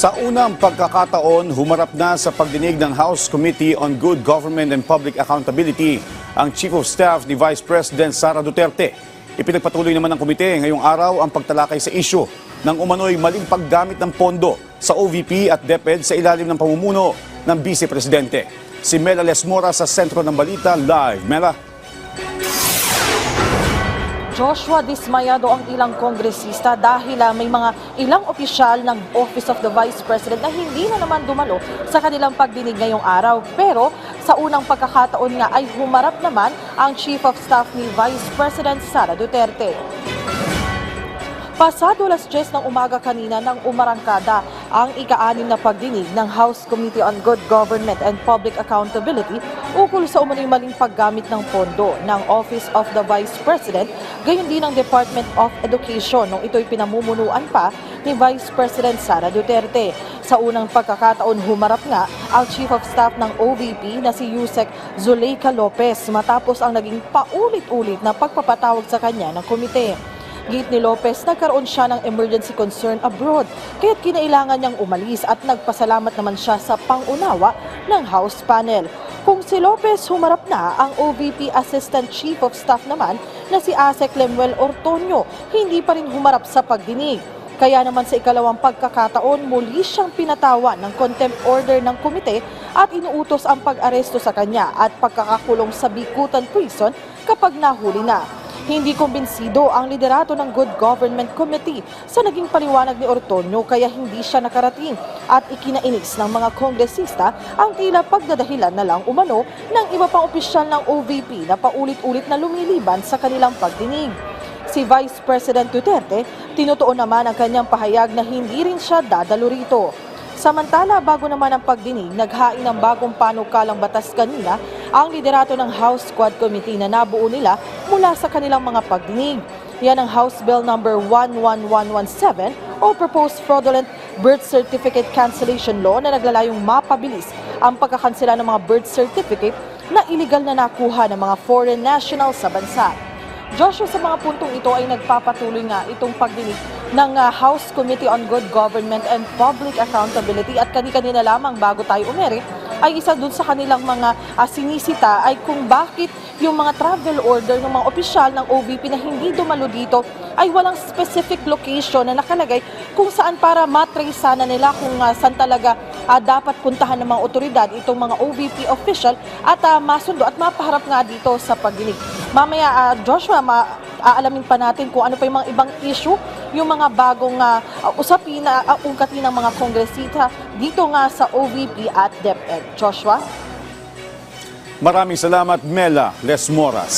Sa unang pagkakataon, humarap na sa pagdinig ng House Committee on Good Government and Public Accountability ang Chief of Staff ni Vice President Sara Duterte. Ipinagpatuloy naman ng komite ngayong araw ang pagtalakay sa isyu ng umano'y maling paggamit ng pondo sa OVP at DepEd sa ilalim ng pamumuno ng Vice Presidente. Si Mela Lesmora sa sentro ng balita live. Mela. Joshua, dismayado ang ilang kongresista dahil may mga ilang opisyal ng Office of the Vice President na hindi na naman dumalo sa kanilang pagdinig ngayong araw. Pero sa unang pagkakataon nga ay humarap naman ang Chief of Staff ni Vice President Sara Duterte. Pasado alas 10 ng umaga kanina nang umarangkada ang ika-6 na pagdinig ng House Committee on Good Government and Public Accountability ukol sa umano'y maling paggamit ng pondo ng Office of the Vice President, gayon din ng Department of Education nung ito'y pinamumunuan pa ni Vice President Sara Duterte. Sa unang pagkakataon, humarap nga ang Chief of Staff ng OVP na si Yusek Zuleika Lopez matapos ang naging paulit-ulit na pagpapatawag sa kanya ng komite. Git ni Lopez, nagkaroon siya ng emergency concern abroad, kaya't kinailangan niyang umalis at nagpasalamat naman siya sa pangunawa ng House panel. Kung si Lopez, humarap na ang OVP Assistant Chief of Staff naman na si Asek Lemuel Ortonio, hindi pa rin humarap sa pagdinig. Kaya naman sa ikalawang pagkakataon, muli siyang pinatawan ng contempt order ng komite at inuutos ang pag-aresto sa kanya at pagkakakulong sa Bicutan Prison kapag nahuli na. Hindi kumbinsido ang liderato ng Good Government Committee sa naging paliwanag ni Ortonio kaya hindi siya nakarating at ikinainis ng mga kongresista ang tila pagdadahilan na lang umano ng iba pang opisyal ng OVP na paulit-ulit na lumiliban sa kanilang pagdinig. Si Vice President Duterte, tinutuon naman ang kanyang pahayag na hindi rin siya dadalo rito. Samantala, bago naman ang pagdinig, naghain ng bagong panukalang batas kanina ang liderato ng House Squad Committee na nabuo nila mula sa kanilang mga pagdinig. Yan ang House Bill number 11117 o Proposed Fraudulent Birth Certificate Cancellation Law na naglalayong mapabilis ang pagkakansela ng mga birth certificate na iligal na nakuha ng mga foreign nationals sa bansa. Joshua, sa mga puntong ito ay nagpapatuloy nga itong pagdinig ng House Committee on Good Government and Public Accountability at kani-kanina lamang bago tayo umere ay isa dun sa kanilang mga sinisita ay kung bakit yung mga travel order ng mga opisyal ng OVP na hindi dumalo dito ay walang specific location na nakalagay kung saan para matrace sana nila kung saan talaga dapat puntahan ng mga otoridad itong mga OVP official at masundo at mapaharap nga dito sa pagdinig. Mamaya, Joshua, aalamin pa natin kung ano pa yung mga ibang issue, yung mga bagong usapin na ungkatin ng mga kongresita dito nga sa OVP at DepEd. Joshua? Maraming salamat, Mela Lesmoras.